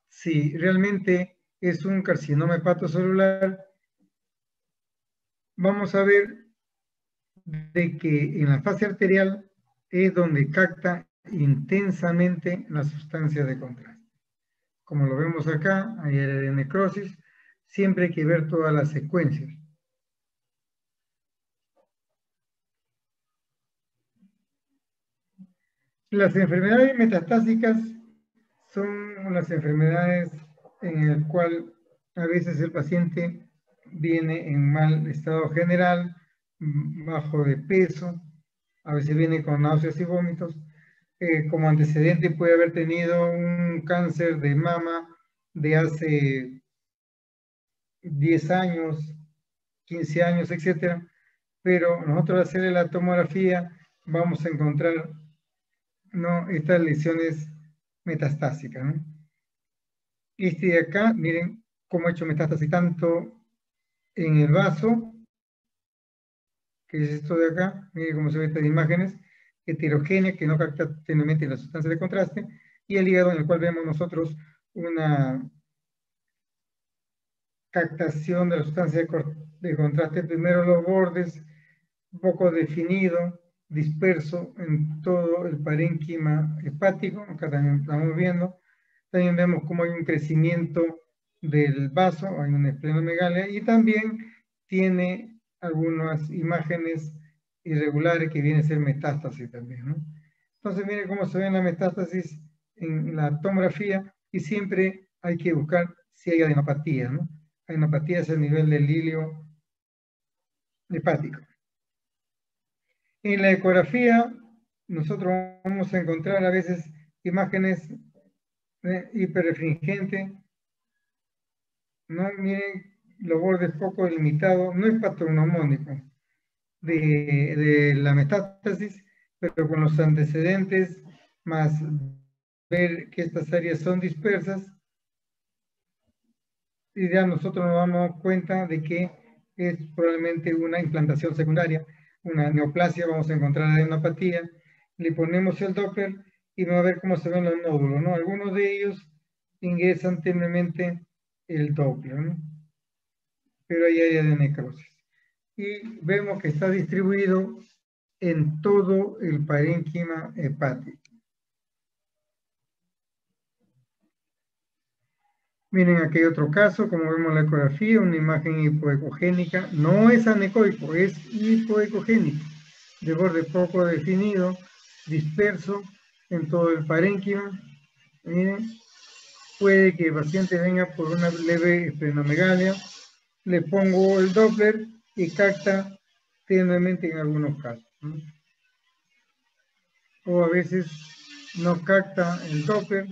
si realmente es un carcinoma hepatocelular, vamos a ver de que en la fase arterial es donde capta intensamente la sustancia de contraste. Como lo vemos acá, hay área de necrosis, siempre hay que ver todas las secuencias. Las enfermedades metastásicas son las enfermedades en el cual a veces el paciente viene en mal estado general, bajo de peso, a veces viene con náuseas y vómitos. Como antecedente puede haber tenido un cáncer de mama de hace 10 años, 15 años, etc. Pero nosotros al hacerle la tomografía vamos a encontrar, ¿no?, estas lesiones metastásicas, ¿no? Este de acá, miren cómo ha hecho metástasis tanto en el vaso que es esto de acá, miren cómo se ve estas imágenes, heterogénea, que no capta tenuemente la sustancia de contraste, y el hígado en el cual vemos nosotros una captación de la sustancia de contraste, primero los bordes, un poco definido, disperso en todo el parénquima hepático, acá también estamos viendo, también vemos cómo hay un crecimiento del vaso, hay una esplenomegalia, y también tiene algunas imágenes irregulares que vienen a ser metástasis también, ¿no? Entonces miren cómo se ve la metástasis en la tomografía, y siempre hay que buscar si hay adenopatía, ¿no? Adenopatía es el nivel del hilio hepático. En la ecografía, nosotros vamos a encontrar a veces imágenes hiperrefringentes, ¿no? Miren los bordes poco delimitados, no es patronomónico de la metástasis, pero con los antecedentes, más ver que estas áreas son dispersas, y ya nosotros nos damos cuenta de que es probablemente una implantación secundaria, una neoplasia, vamos a encontrar adenopatía, le ponemos el Doppler y vamos a ver cómo se ven los nódulos, ¿no? Algunos de ellos ingresan tenuemente el Doppler, ¿no? Pero hay área de necrosis. Y vemos que está distribuido en todo el parénquima hepático. Miren, aquí hay otro caso, como vemos en la ecografía, una imagen hipoecogénica. No es anecoico, es hipoecogénico, de borde poco definido, disperso en todo el parénquima. Miren, puede que el paciente venga por una leve esplenomegalia. Le pongo el Doppler y capta tenuemente en algunos casos, ¿no? O a veces no capta el Doppler,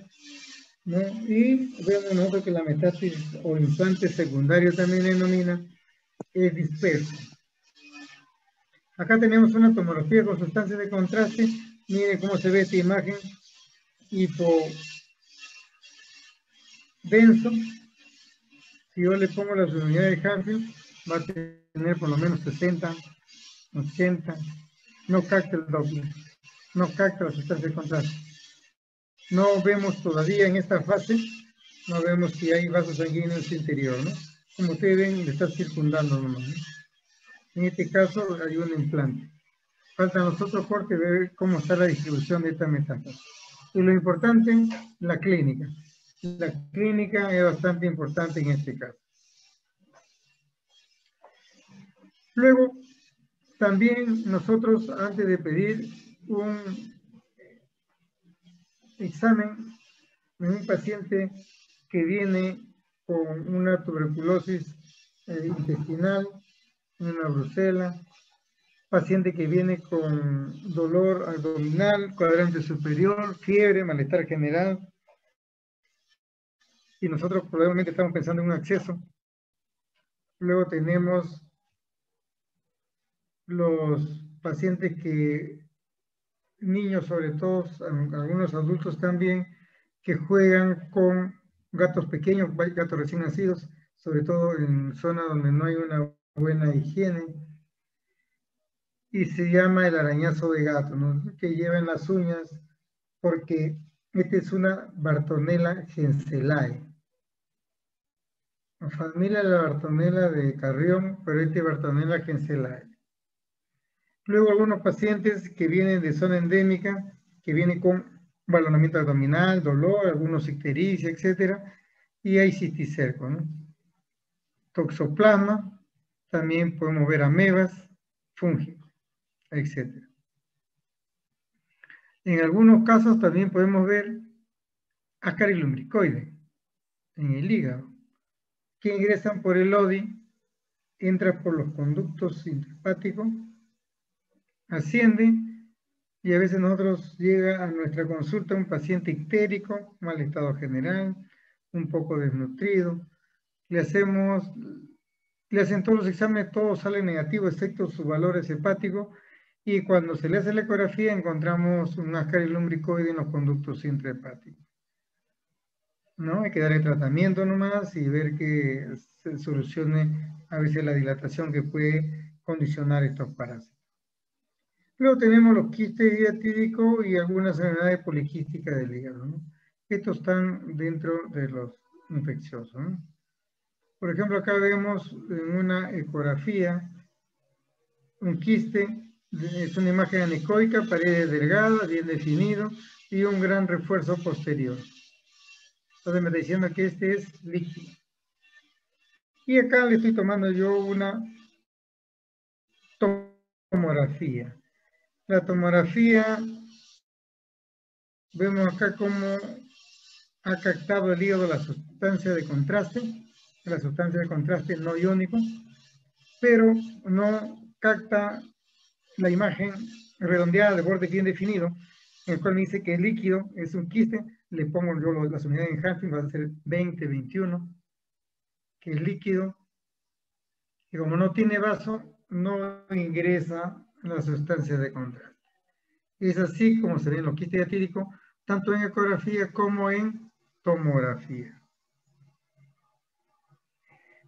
¿no? Y vemos nosotros que la metástasis o implante secundario también denomina, es disperso. Acá tenemos una tomografía con sustancias de contraste. Miren cómo se ve esta imagen hipodenso. Si yo le pongo las unidades de Hadfield, va a tener por lo menos 60, 80. No capta el Doppler, no capta la sustancia de contraste. No vemos todavía en esta fase, no vemos si hay vasos sanguíneos interior, ¿no? Como ustedes ven, le está circundando nomás, ¿no? En este caso hay un implante. Falta a nosotros, Jorge, ver cómo está la distribución de esta metástasis. Y lo importante, la clínica. La clínica es bastante importante en este caso. Luego, también nosotros, antes de pedir un examen en un paciente que viene con una tuberculosis intestinal, una brucela, paciente que viene con dolor abdominal, cuadrante superior, fiebre, malestar general, y nosotros probablemente estamos pensando en un acceso. Luego tenemos los pacientes que, niños sobre todo, algunos adultos también, que juegan con gatos pequeños, gatos recién nacidos, sobre todo en zonas donde no hay una buena higiene, y se llama el arañazo de gato, ¿no? Que lleva en las uñas, porque esta es una Bartonella henselae. La familia de la Bartonella de Carrión, pero este es Bartonella henselae. Luego algunos pacientes que vienen de zona endémica, que vienen con balonamiento abdominal, dolor, algunos ictericia, etc. Y hay cisticerco, ¿no? Toxoplasma, también podemos ver amebas, fúngicos, etc. En algunos casos también podemos ver Ascaris lumbricoide en el hígado, que ingresan por el ODI, entra por los conductos intrahepáticos, asciende, y a veces nosotros llega a nuestra consulta un paciente ictérico, mal estado general, un poco desnutrido. Le hacen todos los exámenes, todos salen negativos, excepto sus valores hepáticos, y cuando se le hace la ecografía encontramos un Ascaris lumbricoide en los conductos intrahepáticos, ¿no? Hay que darle tratamiento nomás y ver que se solucione a veces la dilatación que puede condicionar estos parásitos. Luego tenemos los quistes diatídicos y algunas enfermedades poliquísticas del hígado, ¿no? Estos están dentro de los infecciosos, ¿no? Por ejemplo, acá vemos en una ecografía un quiste, es una imagen anecoica, paredes delgadas, bien definido y un gran refuerzo posterior. Entonces me está diciendo que este es líquido. Y acá le estoy tomando yo una tomografía. La tomografía, vemos acá cómo ha captado el hígado la sustancia de contraste no iónico, pero no capta la imagen redondeada de borde bien definido, en el cual me dice que el líquido es un quiste, le pongo yo las unidades en Hansen, va a ser 20, 21, que es líquido, y como no tiene vaso, no ingresa la sustancia de contraste. Es así como se ven los quistes diatídicos, tanto en ecografía como en tomografía.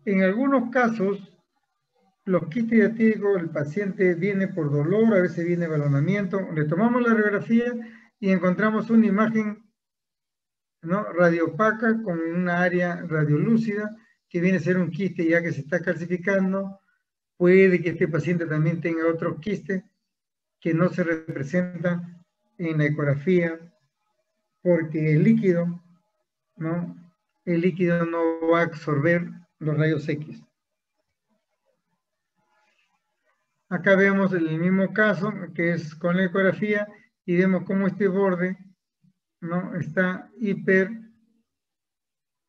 En algunos casos, los quistes diatídicos, el paciente viene por dolor, a veces viene balonamiento, le tomamos la radiografía y encontramos una imagen, ¿no?, radiopaca con una área radiolúcida que viene a ser un quiste ya que se está calcificando. Puede que este paciente también tenga otro quiste que no se representa en la ecografía porque el líquido, ¿no?, el líquido no va a absorber los rayos X. Acá vemos el mismo caso que es con la ecografía y vemos cómo este borde, ¿no?, está hiper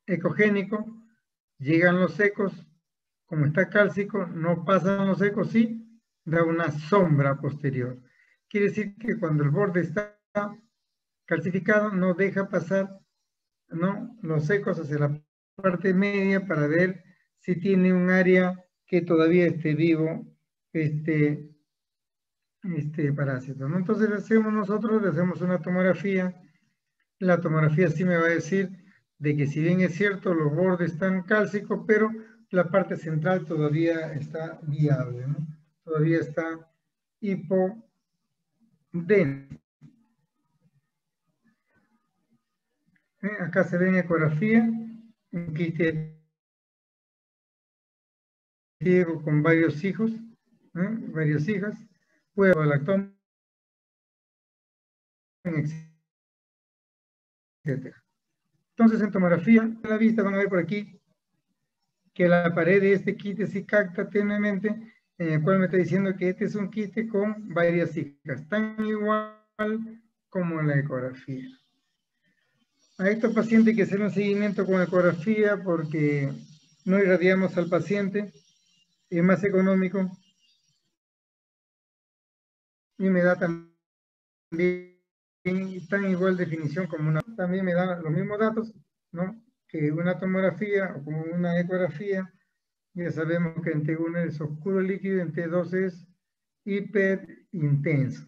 ecogénico, llegan los secos, como está cálcico, no pasan los secos y da una sombra posterior. Quiere decir que cuando el borde está calcificado no deja pasar, ¿no?, los secos hacia la parte media para ver si tiene un área que todavía esté vivo este parásito, ¿no? Entonces nosotros le hacemos una tomografía. La tomografía sí me va a decir de que si bien es cierto los bordes están cálcicos, pero la parte central todavía está viable, ¿no? Todavía está hipodensa. Acá se ve en ecografía un quiste con varios hijos, varias hijas, puede haber lactoma, etc. Entonces en tomografía, en la vista van a ver por aquí que la pared de este quiste sí capta tenuemente, en el cual me está diciendo que este es un quiste con varias hijas, tan igual como en la ecografía. A estos pacientes hay que hacer un seguimiento con ecografía porque no irradiamos al paciente, es más económico y me da también tan igual definición como una. También me da los mismos datos, ¿no?, que una tomografía o como una ecografía. Ya sabemos que en T1 es oscuro líquido, en T2 es hiperintenso.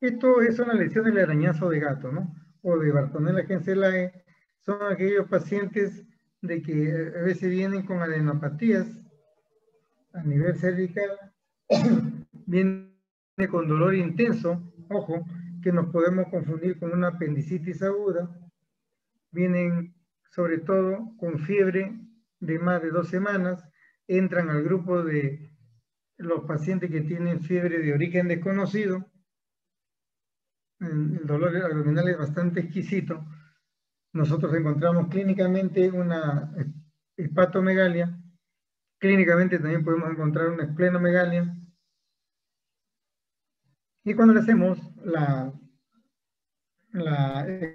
Esto es una lesión del arañazo de gato, ¿no?, o de Bartonella henselae. Son aquellos pacientes de que a veces vienen con adenopatías a nivel cervical, viene con dolor intenso, ojo, que nos podemos confundir con una apendicitis aguda. Vienen sobre todo con fiebre de más de 2 semanas, entran al grupo de los pacientes que tienen fiebre de origen desconocido. El dolor abdominal es bastante exquisito. Nosotros encontramos clínicamente una hepatomegalia, clínicamente también podemos encontrar una esplenomegalia. Y cuando le hacemos la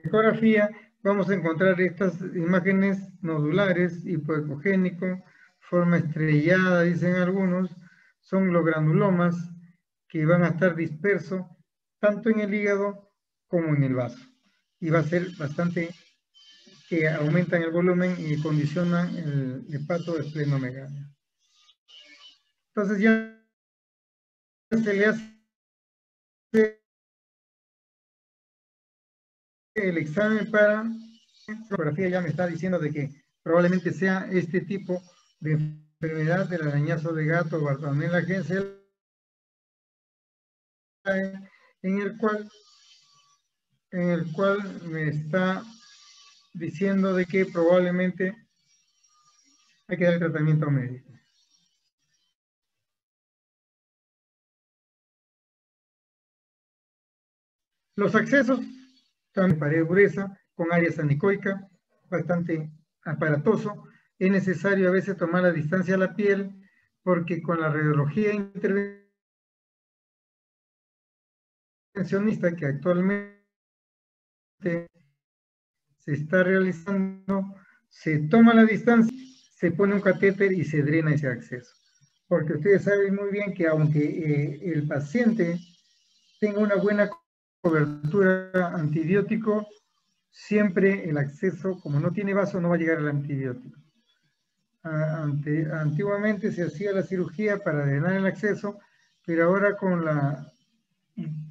ecografía, vamos a encontrar estas imágenes nodulares, hipoecogénico, forma estrellada, dicen algunos, son los granulomas que van a estar dispersos tanto en el hígado como en el vaso. Y va a ser bastante que aumentan el volumen y condicionan el hepatoesplenomegalia. Entonces ya se le hace el examen para ecografía, ya me está diciendo de que probablemente sea este tipo de enfermedad del arañazo de gato, Bartonella Hensel, en el cual me está diciendo de que probablemente hay que dar tratamiento médico. Los accesos, también pared gruesa, con área anecoica, bastante aparatoso. Es necesario a veces tomar la distancia a la piel, porque con la radiología intervencionista que actualmente se está realizando, se toma la distancia, se pone un catéter y se drena ese acceso. Porque ustedes saben muy bien que aunque el paciente tenga una buena cobertura antibiótico, siempre el acceso, como no tiene vaso, no va a llegar al antibiótico. Antiguamente se hacía la cirugía para drenar el acceso, pero ahora con la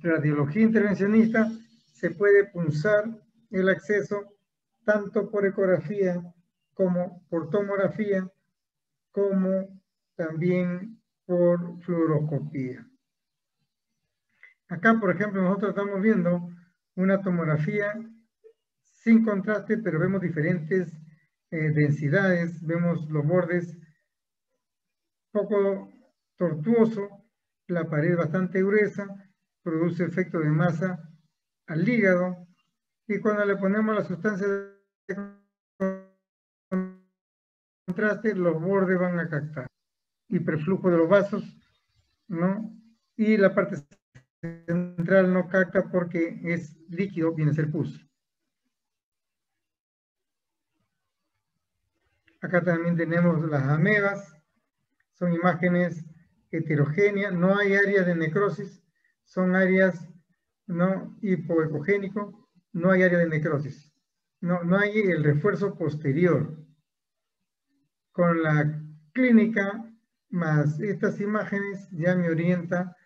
radiología intervencionista se puede punzar el acceso tanto por ecografía como por tomografía, como también por fluoroscopía. Acá, por ejemplo, nosotros estamos viendo una tomografía sin contraste, pero vemos diferentes densidades, vemos los bordes poco tortuoso, la pared bastante gruesa, produce efecto de masa al hígado, y cuando le ponemos la sustancia de contraste, los bordes van a captar. Hiperflujo de los vasos, ¿no? Y la parte central no capta porque es líquido, viene a ser pus. Acá también tenemos las amebas, son imágenes heterogéneas, no hay áreas de necrosis, son áreas no hipoecogénico, no hay área de necrosis, no hay el refuerzo posterior. Con la clínica más estas imágenes ya me orienta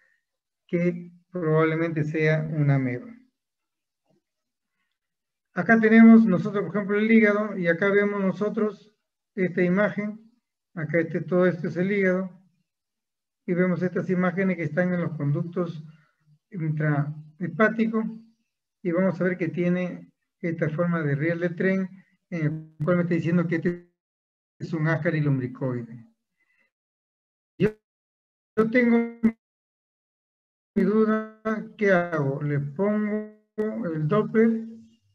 que probablemente sea una ameba. Acá tenemos nosotros, por ejemplo, el hígado, y acá vemos nosotros esta imagen, acá todo esto es el hígado, y vemos estas imágenes que están en los conductos intrahepáticos, y vamos a ver que tiene esta forma de riel de tren, en el cual me está diciendo que este es un ácaris lumbricoide. Yo tengo mi duda, ¿qué hago? Le pongo el Doppler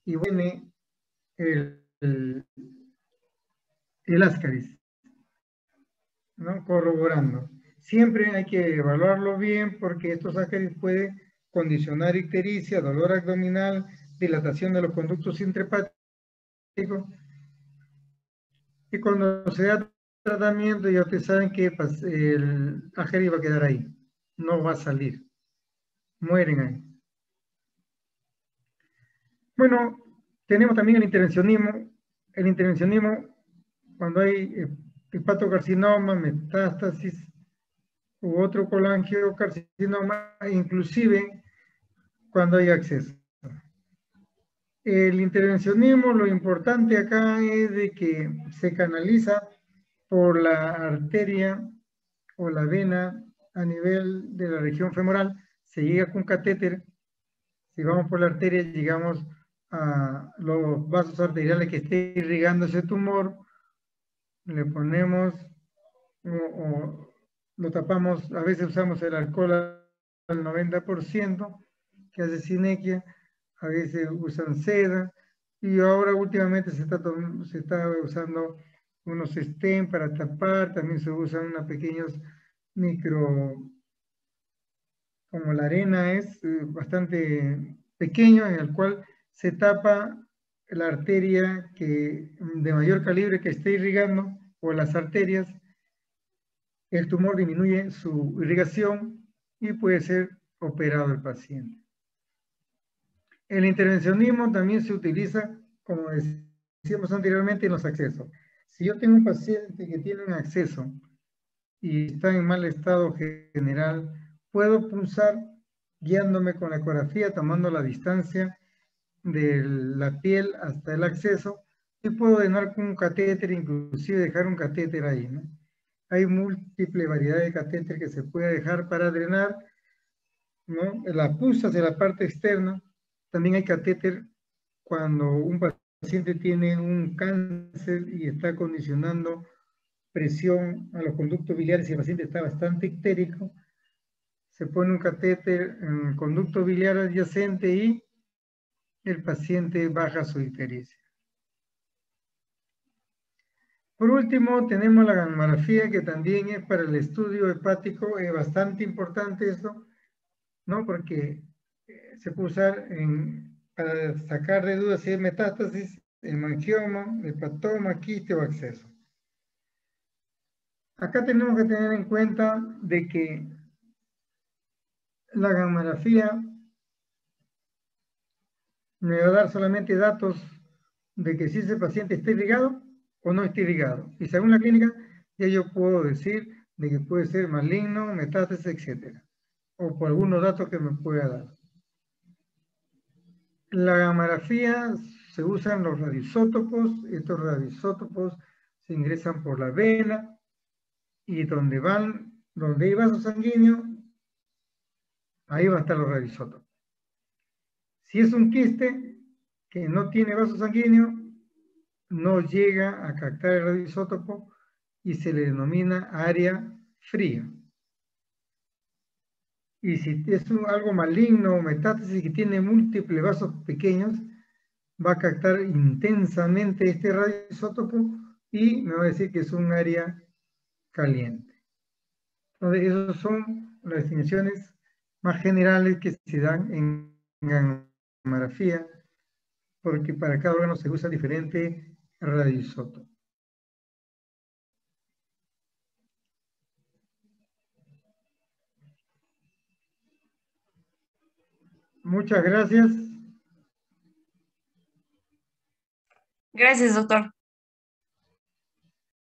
y viene el ascaris, ¿no? Corroborando. Siempre hay que evaluarlo bien porque estos ascaris pueden condicionar ictericia, dolor abdominal, dilatación de los conductos intrahepáticos. Y cuando se da tratamiento, ya ustedes saben que el ascaris va a quedar ahí, no va a salir. Mueren ahí. Bueno, tenemos también el intervencionismo. El intervencionismo, cuando hay hepatocarcinoma, metástasis u otro colangiocarcinoma, inclusive cuando hay acceso. El intervencionismo, lo importante acá es de que se canaliza por la arteria o la vena a nivel de la región femoral, se llega con catéter. Si vamos por la arteria, llegamos a los vasos arteriales que esté irrigando ese tumor, le ponemos o lo tapamos, a veces usamos el alcohol al 90%, que hace sinequia, a veces usan seda, y ahora últimamente se está usando unos stent para tapar, también se usan unos pequeños micro, como la arena es bastante pequeño, en el cual se tapa la arteria de mayor calibre que esté irrigando, o las arterias. El tumor disminuye su irrigación y puede ser operado el paciente. El intervencionismo también se utiliza, como decíamos anteriormente, en los accesos. Si yo tengo un paciente que tiene un acceso y está en mal estado general, puedo punzar guiándome con la ecografía, tomando la distancia de la piel hasta el acceso, Sí puedo drenar con un catéter, inclusive dejar un catéter ahí, ¿no? Hay múltiples variedades de catéter que se puede dejar para drenar, ¿no? La pus hacia la parte externa. También hay catéter cuando un paciente tiene un cáncer y está condicionando presión a los conductos biliares y el paciente está bastante ictérico, se pone un catéter en el conducto biliar adyacente y el paciente baja su ictericia. Por último, tenemos la gammagrafía, que también es para el estudio hepático, es bastante importante esto, ¿no? Porque se puede usar para sacar de dudas si hay metástasis, hemangioma, hepatoma, quiste o acceso. Acá tenemos que tener en cuenta de que la gammagrafía me va a dar solamente datos de que si ese paciente está irrigado o no está irrigado. Y según la clínica, ya yo puedo decir de que puede ser maligno, metástasis, etc. O por algunos datos que me pueda dar. La gammagrafía se usan los radioisótopos. Estos radioisótopos se ingresan por la vena y donde hay vaso sanguíneo, ahí va a estar los radioisótopos. Si es un quiste que no tiene vaso sanguíneo, no llega a captar el radioisótopo y se le denomina área fría. Y si es algo maligno o metástasis que tiene múltiples vasos pequeños, va a captar intensamente este radioisótopo y me va a decir que es un área caliente. Entonces, esas son las definiciones más generales que se dan en gammagrafía, porque para cada órgano se usa diferente radioisótopo. Muchas gracias. Gracias, doctor.